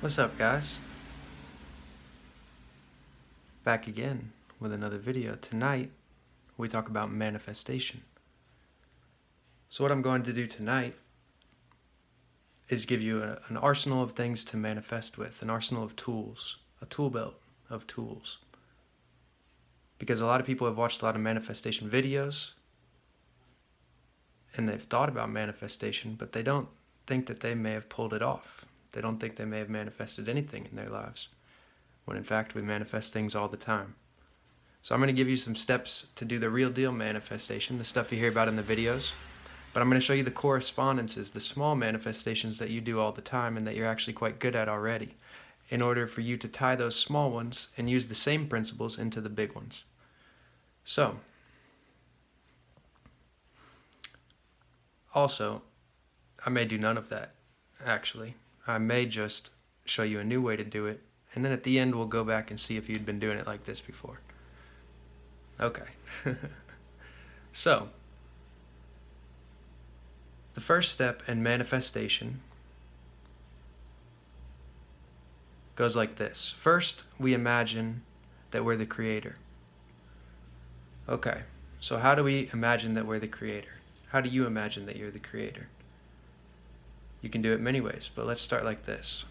What's up, guys? Back again with another video. Tonight, we talk about manifestation. So what I'm going to do tonight is give you an arsenal of things to manifest with, an arsenal of tools, a tool belt of tools. Because a lot of people have watched a lot of manifestation videos, and they've thought about manifestation, but they don't think that they may have pulled it off. They don't think they may have manifested anything in their lives, when in fact we manifest things all the time. So I'm going to give you some steps to do the real deal manifestation, the stuff you hear about in the videos. But I'm going to show you the correspondences, the small manifestations that you do all the time and that you're actually quite good at already, in order for you to tie those small ones and use the same principles into the big ones. So, also, I may do none of that, actually. I may just show you a new way to do it, and then at the end we'll go back and see if you'd been doing it like this before. Okay. So, the first step in manifestation goes like this. First, we imagine that we're the creator. Okay, so how do we imagine that we're the creator? How do you imagine that you're the creator? You can do it many ways, but let's start like this.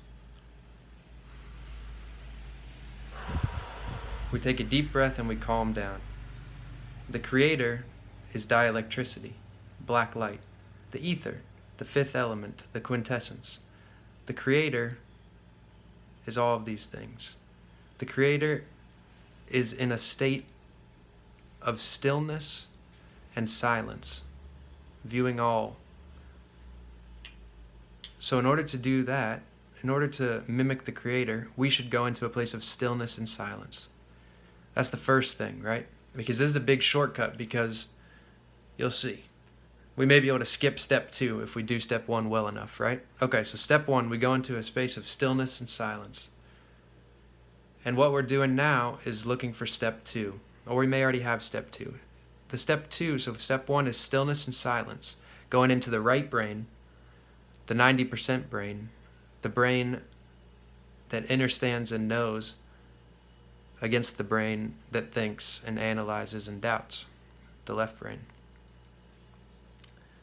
We take a deep breath and we calm down. The creator is dielectricity, black light, the ether, the fifth element, the quintessence. The creator is all of these things. The creator is in a state of stillness and silence, viewing all. So in order to do that, in order to mimic the creator, we should go into a place of stillness and silence. That's the first thing, right? Because this is a big shortcut, because you'll see. We may be able to skip step 2 if we do step 1 well enough, right? Okay, so step 1, we go into a space of stillness and silence. And what we're doing now is looking for step 2, or we may already have step 2. The step 2, so step 1 is stillness and silence, going into the right brain, the 90% brain, the brain that understands and knows, against the brain that thinks and analyzes and doubts, the left brain,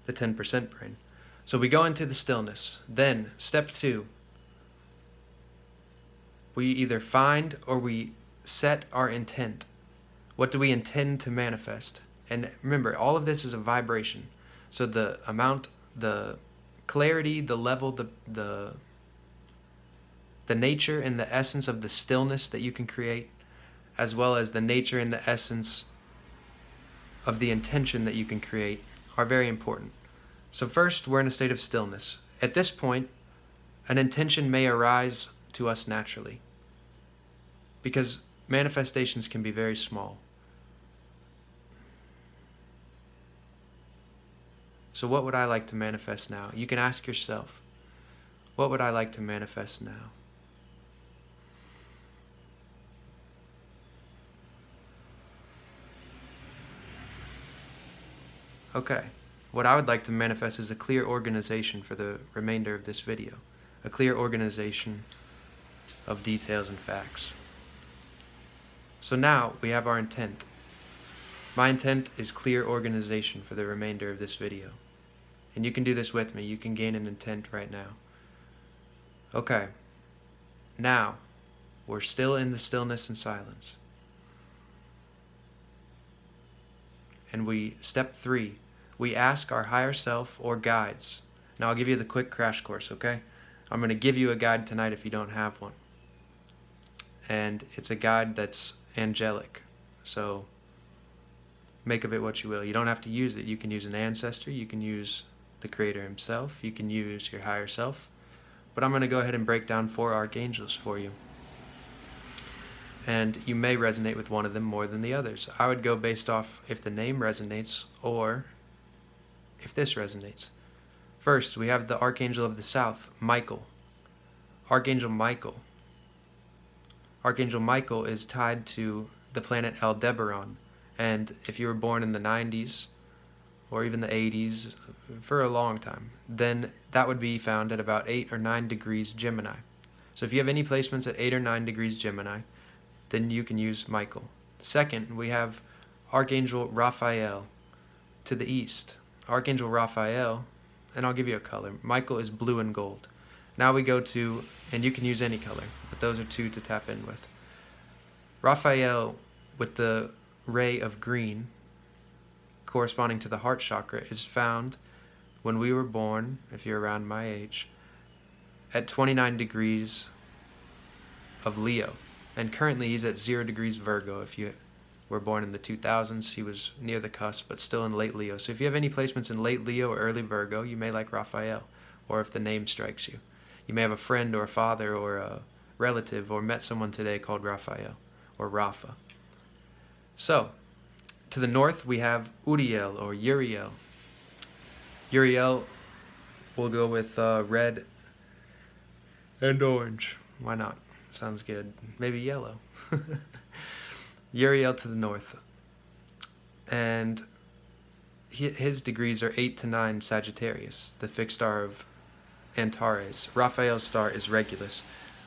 the 10% brain. So we go into the stillness. Then, step 2, we either find or we set our intent. What do we intend to manifest? And remember, all of this is a vibration. So the amount, the clarity, the level, the nature and the essence of the stillness that you can create, as well as the nature and the essence of the intention that you can create, are very important. So first, we're in a state of stillness. At this point, an intention may arise to us naturally, because manifestations can be very small. So what would I like to manifest now? You can ask yourself, what would I like to manifest now? Okay, what I would like to manifest is a clear organization for the remainder of this video. A clear organization of details and facts. So now we have our intent. My intent is clear organization for the remainder of this video. And you can do this with me. You can gain an intent right now. Okay, now we're still in the stillness and silence. And step 3, we ask our higher self or guides. Now I'll give you the quick crash course, okay? I'm going to give you a guide tonight if you don't have one. And it's a guide that's angelic. So make of it what you will. You don't have to use it. You can use an ancestor. You can use the creator himself. You can use your higher self. But I'm going to go ahead and break down 4 archangels for you. And you may resonate with one of them more than the others. I would go based off if the name resonates or if this resonates. First, we have the Archangel of the South, Michael. Archangel Michael. Archangel Michael is tied to the planet Aldebaran. And if you were born in the 90s, or even the 80s, for a long time, then that would be found at about 8 or 9 degrees Gemini. So if you have any placements at 8 or 9 degrees Gemini, then you can use Michael. Second, we have Archangel Raphael to the east. Archangel Raphael, and I'll give you a color. Michael is blue and gold. Now we go to, and you can use any color, but those are two to tap in with. Raphael with the ray of green, corresponding to the heart chakra, is found when we were born, if you're around my age, at 29 degrees of Leo. And currently he's at 0 degrees Virgo. If you were born in the 2000s, he was near the cusp, but still in late Leo. So if you have any placements in late Leo or early Virgo, you may like Raphael, or if the name strikes you. You may have a friend or a father or a relative or met someone today called Raphael or Rafa. So, to the north we have Uriel or Uriel. Uriel will go with red and orange. Why not? Sounds good. Maybe yellow. Uriel to the north. And his degrees are 8 to 9 Sagittarius, the fixed star of Antares. Raphael's star is Regulus.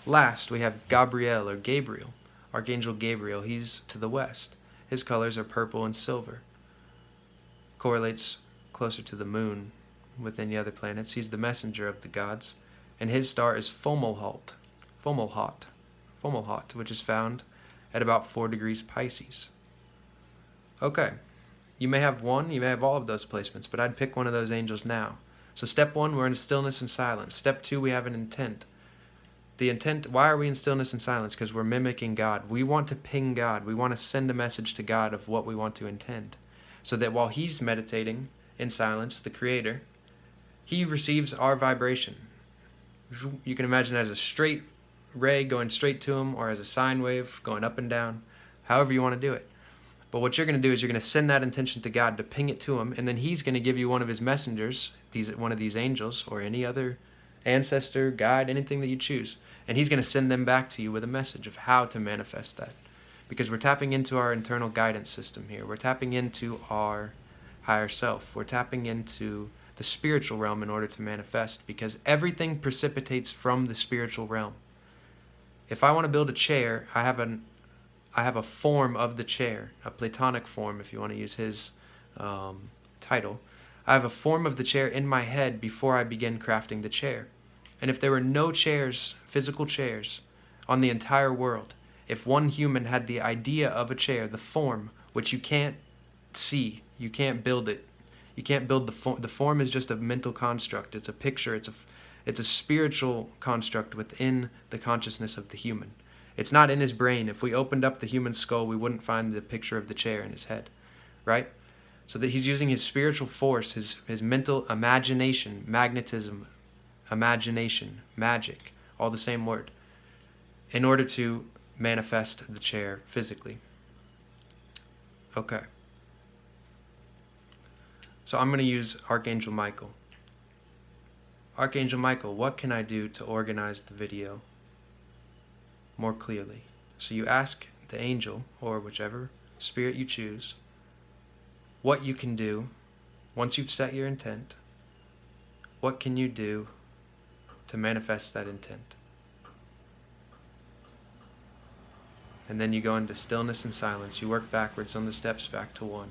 Last, we have Gabriel or Gabriel, Archangel Gabriel. He's to the west. His colors are purple and silver. Correlates closer to the moon with any other planets. He's the messenger of the gods. And his star is Fomalhaut, which is found at about 4 degrees Pisces. Okay, you may have one, you may have all of those placements, but I'd pick one of those angels now. So step 1, we're in stillness and silence. Step 2, we have an intent. The intent, why are we in stillness and silence? Because we're mimicking God. We want to ping God. We want to send a message to God of what we want to intend. So that while he's meditating in silence, the creator, he receives our vibration. You can imagine it as a straight ray going straight to him, or as a sine wave going up and down, however you want to do it. But what you're going to do is you're going to send that intention to God to ping it to him, and then he's going to give you one of his messengers, one of these angels, or any other ancestor, guide, anything that you choose. And he's going to send them back to you with a message of how to manifest that. Because we're tapping into our internal guidance system here. We're tapping into our higher self. We're tapping into the spiritual realm in order to manifest, because everything precipitates from the spiritual realm. If I want to build a chair, I have a form of the chair, a Platonic form if you want to use his title. I have a form of the chair in my head before I begin crafting the chair. And if there were no chairs, physical chairs, on the entire world, if one human had the idea of a chair, the form, which you can't see, you can't build it, you can't build the form. The form is just a mental construct. It's a picture. It's a spiritual construct within the consciousness of the human. It's not in his brain. If we opened up the human skull, we wouldn't find the picture of the chair in his head, right? So that he's using his spiritual force, his mental imagination, magnetism, imagination, magic, all the same word, in order to manifest the chair physically. Okay. So I'm going to use Archangel Michael. Archangel Michael, what can I do to organize the video more clearly? So you ask the angel, or whichever spirit you choose, what you can do once you've set your intent. What can you do to manifest that intent? And then you go into stillness and silence. You work backwards on the steps back to 1.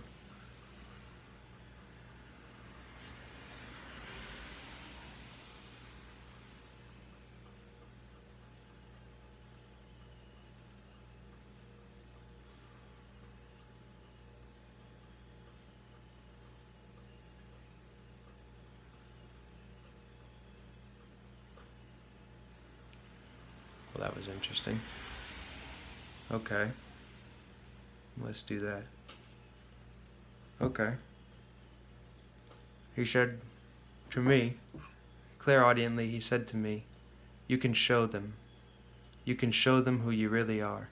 Well, that was interesting. Okay. Let's do that. Okay. He said to me, clairaudiently, he said to me, you can show them. You can show them who you really are.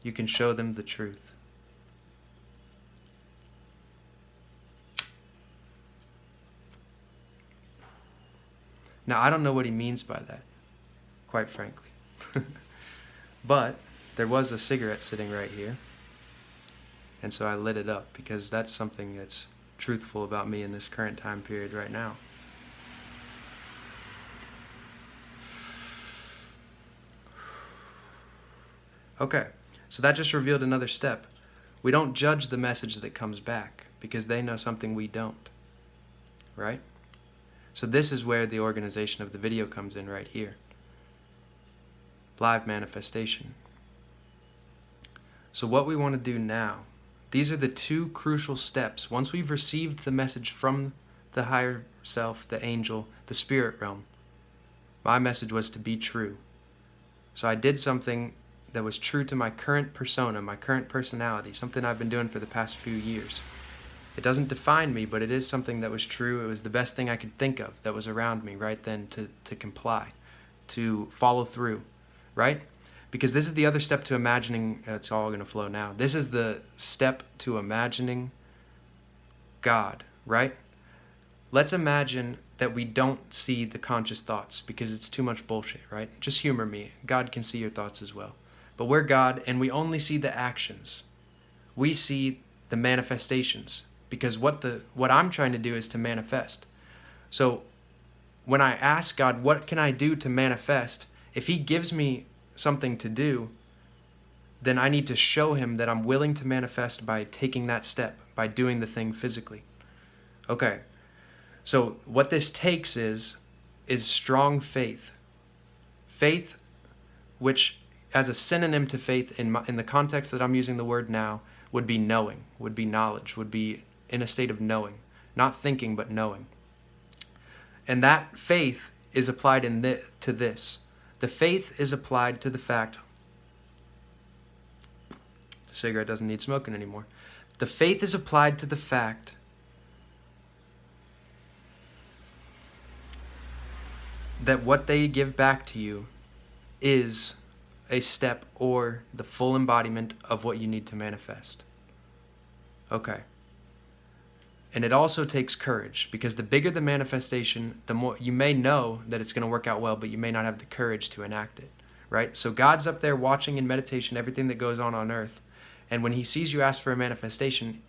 You can show them the truth. Now, I don't know what he means by that, quite frankly. But there was a cigarette sitting right here, and so I lit it up because that's something that's truthful about me in this current time period right now. Okay, so that just revealed another step. We don't judge the message that comes back because they know something we don't, right? So this is where the organization of the video comes in right here. Live manifestation. So what we want to do now, these are the two crucial steps. Once we've received the message from the higher self, the angel, the spirit realm, my message was to be true. So I did something that was true to my current persona, my current personality, something I've been doing for the past few years. It doesn't define me, but it is something that was true. It was the best thing I could think of that was around me right then to comply, to follow through, right? Because this is the other step to imagining, it's all going to flow now. This is the step to imagining God, right? Let's imagine that we don't see the conscious thoughts because it's too much bullshit, right? Just humor me. God can see your thoughts as well. But we're God and we only see the actions. We see the manifestations because what I'm trying to do is to manifest. So when I ask God, what can I do to manifest? If he gives me something to do, then I need to show him that I'm willing to manifest by taking that step, by doing the thing physically. Okay. So what this takes is strong faith. Faith, which as a synonym to faith in the context that I'm using the word now, would be knowing, would be knowledge, would be in a state of knowing. Not thinking, but knowing. And that faith is applied to this. The faith is applied to the fact the cigarette doesn't need smoking anymore. The faith is applied to the fact that what they give back to you is a step or the full embodiment of what you need to manifest. Okay. And it also takes courage, because the bigger the manifestation, the more you may know that it's going to work out well, but you may not have the courage to enact it, right? So God's up there watching in meditation everything that goes on earth. And when he sees you ask for a manifestation,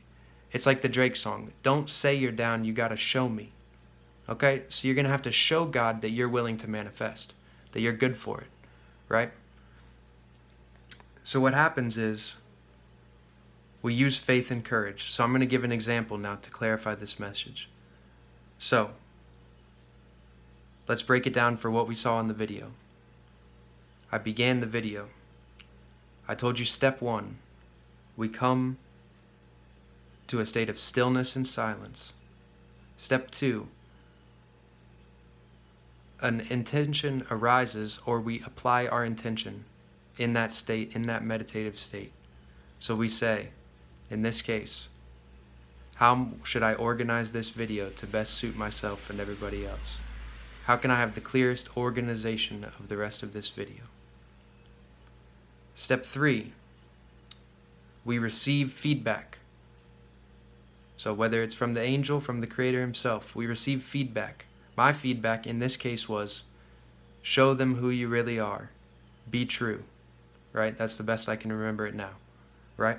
it's like the Drake song. Don't say you're down, you got to show me. Okay? So you're going to have to show God that you're willing to manifest, that you're good for it, right? So what happens is we use faith and courage. So I'm going to give an example now to clarify this message. So let's break it down for what we saw in the video. I began the video. I told you step 1. We come to a state of stillness and silence. Step 2. An intention arises, or we apply our intention in that state, in that meditative state. So we say, in this case, how should I organize this video to best suit myself and everybody else? How can I have the clearest organization of the rest of this video? Step 3, we receive feedback. So whether it's from the angel, from the creator himself, we receive feedback. My feedback in this case was, show them who you really are. Be true. Right? That's the best I can remember it now. Right?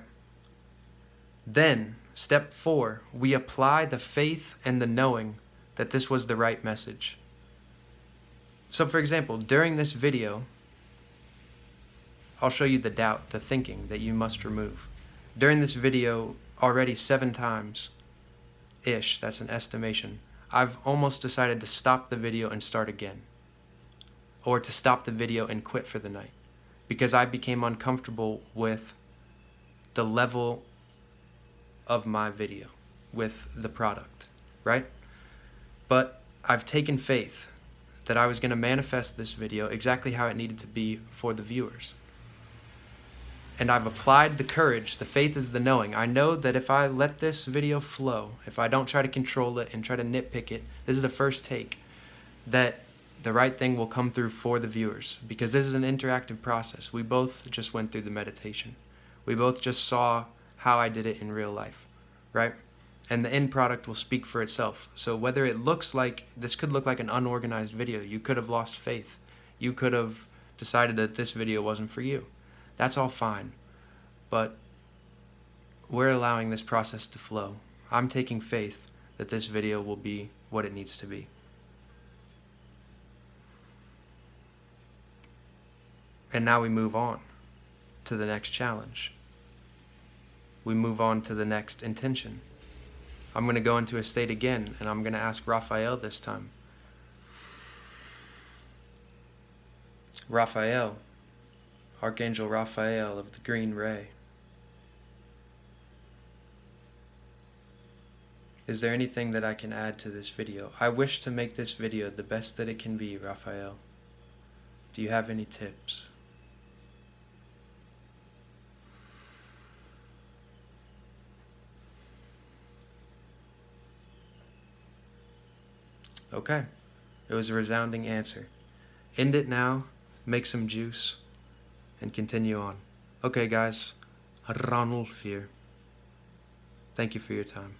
Then, step 4, we apply the faith and the knowing that this was the right message. So for example, during this video, I'll show you the doubt, the thinking that you must remove. During this video, already 7 times-ish, that's an estimation, I've almost decided to stop the video and start again. Or to stop the video and quit for the night. Because I became uncomfortable with the level of my video, with the product, right? But I've taken faith that I was going to manifest this video exactly how it needed to be for the viewers. And I've applied the courage. The faith is the knowing. I know that if I let this video flow, if I don't try to control it and try to nitpick it, this is the first take, that the right thing will come through for the viewers. Because this is an interactive process. We both just went through the meditation. We both just saw how I did it in real life, right? And the end product will speak for itself. So whether it looks like, this could look like an unorganized video. You could have lost faith. You could have decided that this video wasn't for you. That's all fine, but we're allowing this process to flow. I'm taking faith that this video will be what it needs to be. And now we move on to the next challenge. We move on to the next intention. I'm going to go into a state again, and I'm going to ask Raphael this time. Raphael, Archangel Raphael of the Green Ray. Is there anything that I can add to this video? I wish to make this video the best that it can be, Raphael. Do you have any tips? Okay, it was a resounding answer. End it now, make some juice, and continue on. Okay guys, Ranulf here. Thank you for your time.